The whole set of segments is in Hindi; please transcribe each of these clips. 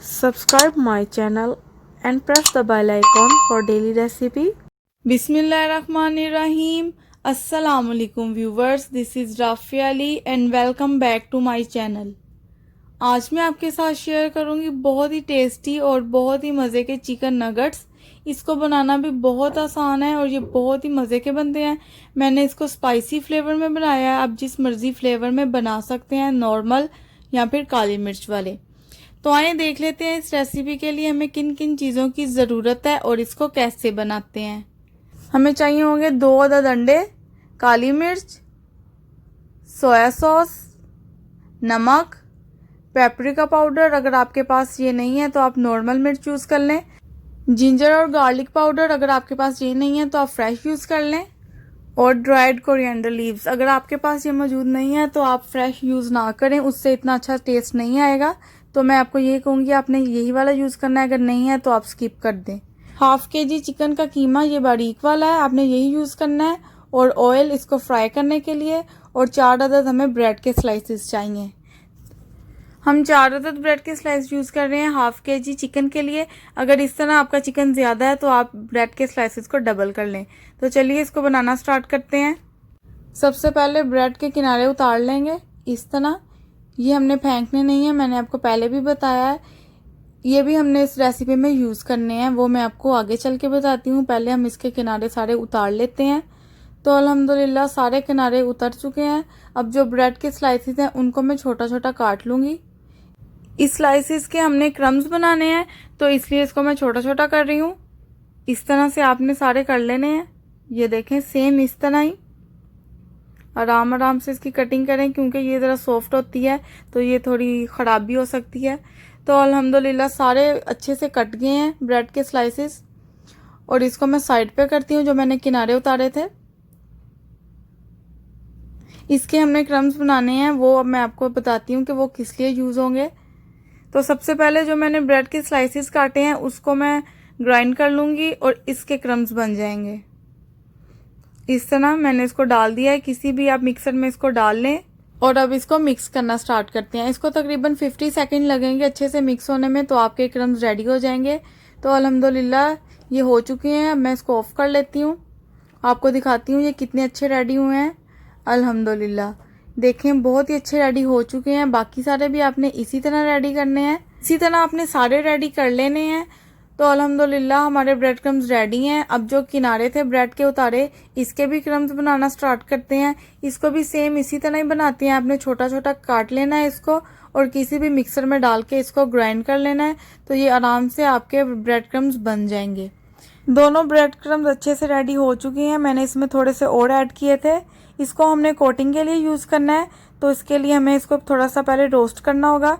Subscribe my channel and press the bell icon for daily recipe. बिस्मिल्लाहिर्रहमानिर्रहीम। अस्सलामुअलैकुम viewers, this is Rafia Ali and welcome back to my channel. आज मैं आपके साथ शेयर करूंगी बहुत ही टेस्टी और बहुत ही मज़े के चिकन नगट्स। इसको बनाना भी बहुत आसान है और ये बहुत ही मज़े के बनते हैं। मैंने इसको स्पाइसी फ्लेवर में बनाया है, आप जिस मर्ज़ी फ्लेवर में बना सकते हैं, नॉर्मल या फिर काली मिर्च वाले। तो आइए देख लेते हैं इस रेसिपी के लिए हमें किन किन चीज़ों की ज़रूरत है और इसको कैसे बनाते हैं। हमें चाहिए होंगे 2 अदद अंडे, काली मिर्च, सोया सॉस, नमक, पेपरिका पाउडर। अगर आपके पास ये नहीं है तो आप नॉर्मल मिर्च यूज़ कर लें। जिंजर और गार्लिक पाउडर, अगर आपके पास ये नहीं है तो आप फ्रेश यूज़ कर लें। और ड्राइड कोरिएंडर लीव्स, अगर आपके पास ये मौजूद नहीं है तो आप फ्रेश यूज़ ना करें, उससे इतना अच्छा टेस्ट नहीं आएगा। तो मैं आपको ये कहूँगी आपने यही वाला यूज़ करना है, अगर नहीं है तो आप स्किप कर दें। हाफ केजी चिकन का कीमा ये बारीक वाला है, आपने यही यूज़ करना है। और ऑयल इसको फ्राई करने के लिए। और 4 अदद हमें ब्रेड के स्लाइसेस चाहिए। हम 4 अदद ब्रेड के स्लाइस यूज़ कर रहे हैं हाफ केजी चिकन के लिए। अगर इस तरह आपका चिकन ज़्यादा है तो आप ब्रेड के स्लाइसेस को डबल कर लें। तो चलिए इसको बनाना स्टार्ट करते हैं। सबसे पहले ब्रेड के किनारे उतार लेंगे इस तरह। ये हमने फेंकने नहीं है, मैंने आपको पहले भी बताया है। ये भी हमने इस रेसिपी में यूज़ करने हैं, वो मैं आपको आगे चल के बताती हूँ। पहले हम इसके किनारे सारे उतार लेते हैं। तो अल्हम्दुलिल्लाह सारे किनारे उतर चुके हैं। अब जो ब्रेड के स्लाइसेस हैं उनको मैं छोटा छोटा काट लूँगी। इस स्लाइसेस के हमने क्रम्स बनाने हैं तो इसलिए इसको मैं छोटा छोटा कर रही हूँ। इस तरह से आपने सारे कर लेने हैं। ये देखें सेम इस तरह ही आराम आराम से इसकी कटिंग करें, क्योंकि ये ज़रा सॉफ्ट होती है तो ये थोड़ी ख़राब भी हो सकती है। तो अल्हम्दुलिल्लाह सारे अच्छे से कट गए हैं ब्रेड के स्लाइसेस। और इसको मैं साइड पे करती हूँ जो मैंने किनारे उतारे थे। इसके हमने क्रम्स बनाने हैं, वो अब मैं आपको बताती हूँ कि वो किस लिए यूज़ होंगे। तो सबसे पहले जो मैंने ब्रेड के स्लाइसेस काटे हैं उसको मैं ग्राइंड कर लूँगी और इसके क्रम्स बन जाएंगे। इस तरह मैंने इसको डाल दिया है, किसी भी आप मिक्सर में इसको डाल लें। और अब इसको मिक्स करना स्टार्ट करते हैं। इसको तकरीबन 50 सेकंड लगेंगे अच्छे से मिक्स होने में, तो आपके क्रम्स रेडी हो जाएंगे। तो अल्हम्दुलिल्लाह ये हो चुके हैं। अब मैं इसको ऑफ कर लेती हूँ, आपको दिखाती हूँ ये कितने अच्छे रेडी हुए हैं। अल्हम्दुलिल्लाह देखें बहुत ही अच्छे रेडी हो चुके हैं। बाकी सारे भी आपने इसी तरह रेडी करने हैं, इसी तरह आपने सारे रेडी कर लेने हैं। तो अल्हम्दुलिल्लाह हमारे ब्रेड क्रम्स रेडी हैं। अब जो किनारे थे ब्रेड के उतारे, इसके भी क्रम्स बनाना स्टार्ट करते हैं। इसको भी सेम इसी तरह ही बनाते हैं। आपने छोटा छोटा काट लेना है इसको और किसी भी मिक्सर में डाल के इसको ग्राइंड कर लेना है। तो ये आराम से आपके ब्रेड क्रम्स बन जाएंगे। दोनों ब्रेड क्रम्स अच्छे से रेडी हो चुके हैं। मैंने इसमें थोड़े से और ऐड किए थे। इसको हमने कोटिंग के लिए यूज़ करना है, तो इसके लिए हमें इसको थोड़ा सा पहले रोस्ट करना होगा।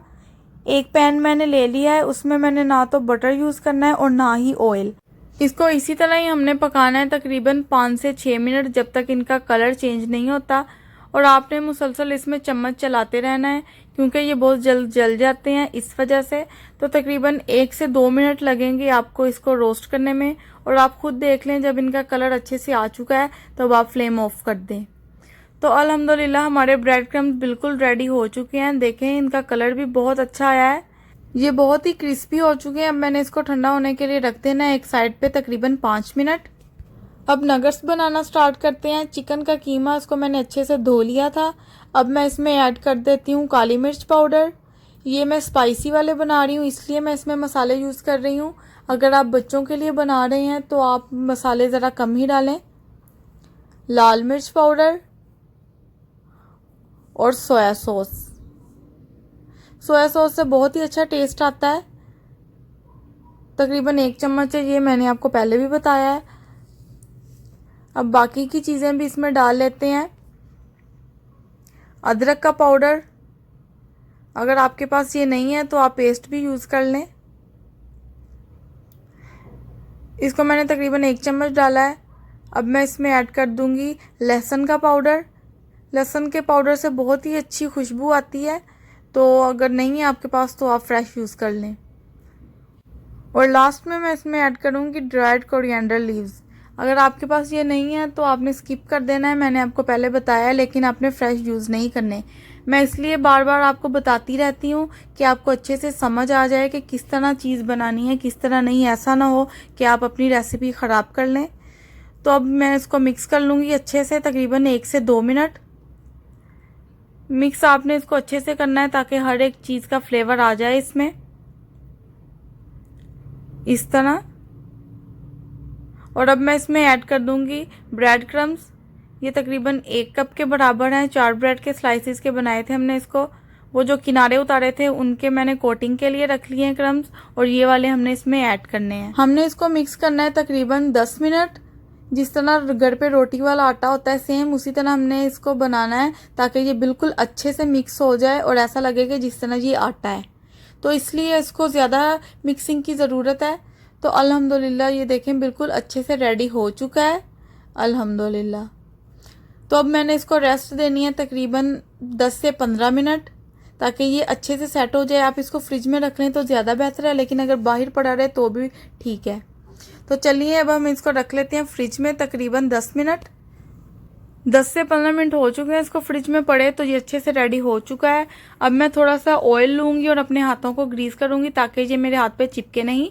एक पैन मैंने ले लिया है, उसमें मैंने ना तो बटर यूज़ करना है और ना ही ऑयल। इसको इसी तरह ही हमने पकाना है तकरीबन 5 से 6 मिनट, जब तक इनका कलर चेंज नहीं होता। और आपने मुसलसल इसमें चम्मच चलाते रहना है, क्योंकि ये बहुत जल्द जल जाते हैं इस वजह से। तो तकरीबन 1 से 2 मिनट लगेंगे आपको इसको रोस्ट करने में। और आप खुद देख लें जब इनका कलर अच्छे से आ चुका है तब आप फ्लेम ऑफ कर दें। तो अल्हम्दुलिल्लाह हमारे ब्रेड क्रम्स बिल्कुल रेडी हो चुके हैं। देखें इनका कलर भी बहुत अच्छा आया है, ये बहुत ही क्रिस्पी हो चुके हैं। अब मैंने इसको ठंडा होने के लिए रख देना है एक साइड पे तकरीबन 5 मिनट। अब नगट्स बनाना स्टार्ट करते हैं। चिकन का कीमा, इसको मैंने अच्छे से धो लिया था। अब मैं इसमें ऐड कर देती हूँ काली मिर्च पाउडर। ये मैं स्पाइसी वाले बना रही हूँ इसलिए मैं इसमें मसाले यूज़ कर रही हूँ। अगर आप बच्चों के लिए बना रहे हैं तो आप मसाले ज़रा कम ही डालें। लाल मिर्च पाउडर और सोया सॉस। सोया सॉस से बहुत ही अच्छा टेस्ट आता है। तकरीबन 1 चम्मच है, ये मैंने आपको पहले भी बताया है। अब बाकी की चीज़ें भी इसमें डाल लेते हैं। अदरक का पाउडर, अगर आपके पास ये नहीं है तो आप पेस्ट भी यूज़ कर लें। इसको मैंने तकरीबन 1 चम्मच डाला है। अब मैं इसमें ऐड कर दूंगी लहसुन का पाउडर। लहसुन के पाउडर से बहुत ही अच्छी खुशबू आती है, तो अगर नहीं है आपके पास तो आप फ्रेश यूज़ कर लें। और लास्ट में मैं इसमें ऐड करूँगी ड्राइड कोरिएंडर लीव्स। अगर आपके पास ये नहीं है तो आपने स्किप कर देना है, मैंने आपको पहले बताया है, लेकिन आपने फ्रेश यूज़ नहीं करने। मैं इसलिए बार बार आपको बताती रहती हूँ कि आपको अच्छे से समझ आ जाए कि किस तरह चीज़ बनानी है, किस तरह नहीं। ऐसा ना हो कि आप अपनी रेसिपी ख़राब कर लें। तो अब मैं इसको मिक्स कर लूँगी अच्छे से, तकरीबन 1 से 2 मिनट। मिक्स आपने इसको अच्छे से करना है ताकि हर एक चीज़ का फ्लेवर आ जाए इसमें, इस तरह। और अब मैं इसमें ऐड कर दूंगी ब्रेड क्रम्स। ये तकरीबन 1 कप के बराबर हैं। 4 ब्रेड के स्लाइसिस के बनाए थे हमने इसको। वो जो किनारे उतारे थे उनके मैंने कोटिंग के लिए रख लिए हैं क्रम्स, और ये वाले हमने इसमें ऐड करने हैं। हमने इसको मिक्स करना है तकरीबन 10 मिनट। जिस तरह घर पे रोटी वाला आटा होता है, सेम उसी तरह हमने इसको बनाना है ताकि ये बिल्कुल अच्छे से मिक्स हो जाए और ऐसा लगे कि जिस तरह ये आटा है। तो इसलिए इसको ज़्यादा मिक्सिंग की ज़रूरत है। तो अल्हम्दुलिल्लाह ये देखें बिल्कुल अच्छे से रेडी हो चुका है, अल्हम्दुलिल्लाह। तो अब मैंने इसको रेस्ट देनी है तकरीबन 10 से 15 मिनट, ताकि ये अच्छे से सेट हो जाए। आप इसको फ्रिज में रख लें तो ज़्यादा बेहतर है, लेकिन अगर बाहर पड़ा रहे तो भी ठीक है। तो चलिए अब हम इसको रख लेते हैं फ्रिज में तकरीबन 10 मिनट। 10 से 15 मिनट हो चुके हैं इसको फ्रिज में पड़े, तो ये अच्छे से रेडी हो चुका है। अब मैं थोड़ा सा ऑयल लूँगी और अपने हाथों को ग्रीस करूँगी ताकि ये मेरे हाथ पे चिपके नहीं।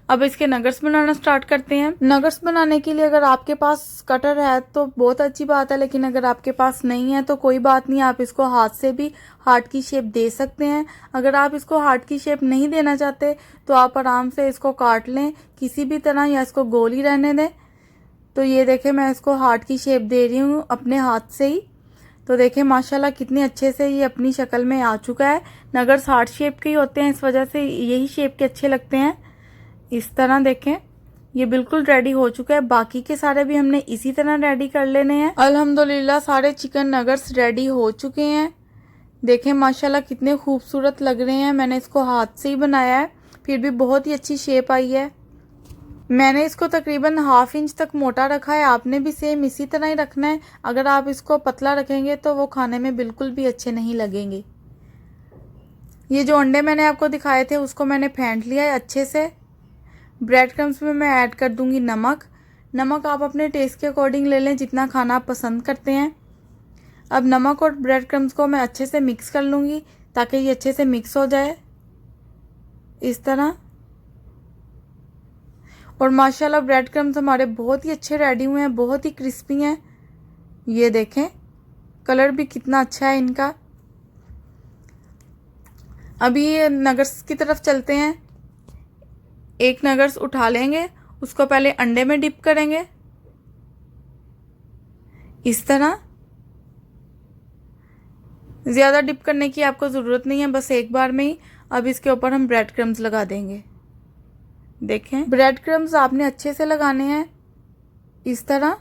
अब इसके नगर्स बनाना स्टार्ट करते हैं। नगर्स बनाने के लिए अगर आपके पास कटर है तो बहुत अच्छी बात है, लेकिन अगर आपके पास नहीं है तो कोई बात नहीं, आप इसको हाथ से भी हार्ट की शेप दे सकते हैं। अगर आप इसको हार्ट की शेप नहीं देना चाहते तो आप आराम से इसको काट लें किसी भी तरह, या इसको गोल ही रहने दें। तो ये देखें मैं इसको हार्ट की शेप दे रही हूँ अपने हाथ से ही। तो देखें माशाल्लाह कितने अच्छे से ये अपनी शक्ल में आ चुका है। नगर्स हार्ट शेप के ही होते हैं, इस वजह से यही शेप के अच्छे लगते हैं। इस तरह देखें ये बिल्कुल रेडी हो चुका है। बाकी के सारे भी हमने इसी तरह रेडी कर लेने हैं। अल्हम्दुलिल्लाह सारे चिकन नगर्स रेडी हो चुके हैं। देखें माशाल्लाह कितने खूबसूरत लग रहे हैं। मैंने इसको हाथ से ही बनाया है, फिर भी बहुत ही अच्छी शेप आई है। मैंने इसको तकरीबन ½ इंच तक मोटा रखा है। आपने भी सेम इसी तरह ही रखना है। अगर आप इसको पतला रखेंगे तो वो खाने में बिल्कुल भी अच्छे नहीं लगेंगे। ये जो अंडे मैंने आपको दिखाए थे उसको मैंने फेंट लिया है अच्छे से। ब्रेड क्रम्स में मैं ऐड कर दूंगी नमक। नमक आप अपने टेस्ट के अकॉर्डिंग ले लें, जितना खाना आप पसंद करते हैं। अब नमक और ब्रेड क्रम्स को मैं अच्छे से मिक्स कर लूँगी ताकि ये अच्छे से मिक्स हो जाए, इस तरह। और माशाल्लाह ब्रेड क्रम्स हमारे बहुत ही अच्छे रेडी हुए हैं, बहुत ही क्रिस्पी हैं। ये देखें कलर भी कितना अच्छा है इनका। अभी ये नगर्स की तरफ चलते हैं। एक नगर्स उठा लेंगे, उसको पहले अंडे में डिप करेंगे इस तरह। ज़्यादा डिप करने की आपको ज़रूरत नहीं है, बस एक बार में ही। अब इसके ऊपर हम ब्रेड क्रम्स लगा देंगे। देखें ब्रेड क्रम्स आपने अच्छे से लगाने हैं इस तरह।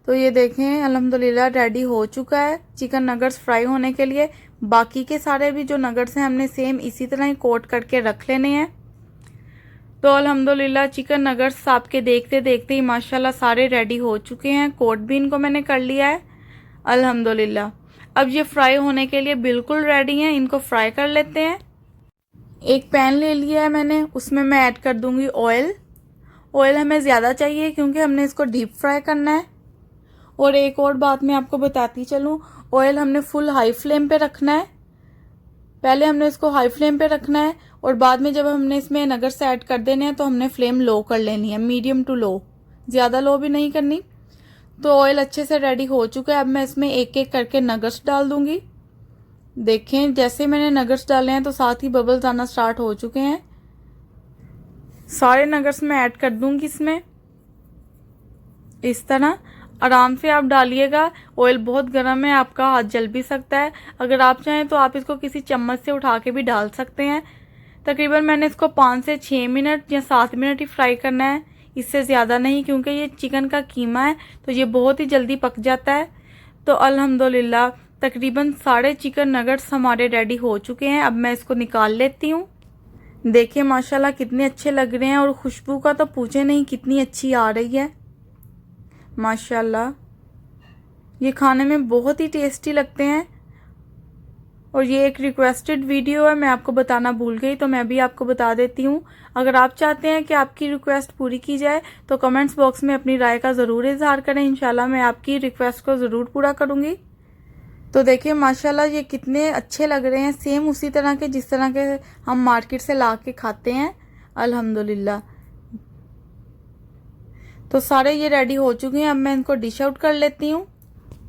तो ये देखें अल्हम्दुलिल्लाह रेडी हो चुका है चिकन नगर्स फ्राई होने के लिए। बाकी के सारे भी जो नगर्स हैं हमने सेम इसी तरह ही कोट करके रख लेने हैं। तो अल्हम्दुलिल्लाह चिकन नगर्स आपके देखते देखते ही माशाल्लाह सारे रेडी हो चुके हैं। कोट भी इनको मैंने कर लिया है अल्हम्दुलिल्लाह। अब ये फ्राई होने के लिए बिल्कुल रेडी हैं। इनको फ्राई कर लेते हैं। एक पैन ले लिया है मैंने, उसमें मैं ऐड कर दूंगी ऑयल। ऑयल हमें ज़्यादा चाहिए क्योंकि हमने इसको डीप फ्राई करना है। और एक और बात मैं आपको बताती चलूँ, ऑयल हमने फुल हाई फ्लेम पे रखना है। पहले हमने इसको हाई फ्लेम पे रखना है और बाद में जब हमने इसमें नगर्स ऐड कर देने हैं तो हमने फ्लेम लो कर लेनी है, मीडियम टू लो, ज़्यादा लो भी नहीं करनी। तो ऑयल अच्छे से रेडी हो चुका है। अब मैं इसमें एक एक करके नगर्स डाल दूंगी। देखें जैसे मैंने नगर्स डाले हैं तो साथ ही बबल्स आना स्टार्ट हो चुके हैं। सारे नगर्स मैं ऐड कर दूंगी इसमें इस तरह। आराम से आप डालिएगा, ऑयल बहुत गर्म है, आपका हाथ जल भी सकता है। अगर आप चाहें तो आप इसको किसी चम्मच से उठा के भी डाल सकते हैं। तकरीबन मैंने इसको 5 से 6 मिनट या 7 मिनट ही फ्राई करना है, इससे ज़्यादा नहीं, क्योंकि ये चिकन का कीमा है तो ये बहुत ही जल्दी पक जाता है। तो अल्हम्दुलिल्लाह तकरीबन सारे चिकन नगट्स हमारे रेडी हो चुके हैं। अब मैं इसको निकाल लेती हूँ। देखिए माशाल्लाह कितने अच्छे लग रहे हैं और खुशबू का तो पूछे नहीं कितनी अच्छी आ रही है माशाल्लाह। ये खाने में बहुत ही टेस्टी लगते हैं। और ये एक रिक्वेस्टेड वीडियो है, मैं आपको बताना भूल गई तो मैं भी आपको बता देती हूँ। अगर आप चाहते हैं कि आपकी रिक्वेस्ट पूरी की जाए तो कमेंट्स बॉक्स में अपनी राय का ज़रूर इजहार करें। इंशाल्लाह मैं आपकी रिक्वेस्ट को ज़रूर पूरा करूँगी। तो देखिए माशाल्लाह ये कितने अच्छे लग रहे हैं, सेम उसी तरह के जिस तरह के हम मार्केट से ला के खाते हैं अल्हम्दुलिल्लाह। तो सारे ये रेडी हो चुके हैं, अब मैं इनको डिश आउट कर लेती हूँ।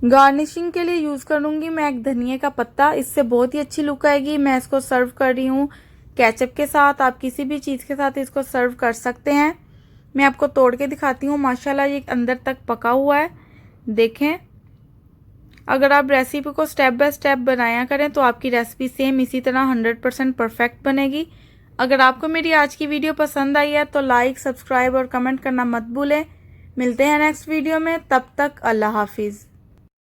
गार्निशिंग के लिए यूज़ करूँगी मैं एक धनिया का पत्ता, इससे बहुत ही अच्छी लुक आएगी। मैं इसको सर्व कर रही हूँ केचप के साथ, आप किसी भी चीज़ के साथ इसको सर्व कर सकते हैं। मैं आपको तोड़ के दिखाती हूँ, माशाल्लाह ये अंदर तक पका हुआ है, देखें। अगर आप रेसिपी को स्टेप बाय स्टेप बनाया करें तो आपकी रेसिपी सेम इसी तरह 100% परफेक्ट बनेगी। अगर आपको मेरी आज की वीडियो पसंद आई है तो लाइक, सब्सक्राइब और कमेंट करना मत भूलें। मिलते हैं नेक्स्ट वीडियो में, तब तक अल्लाह हाफिज़।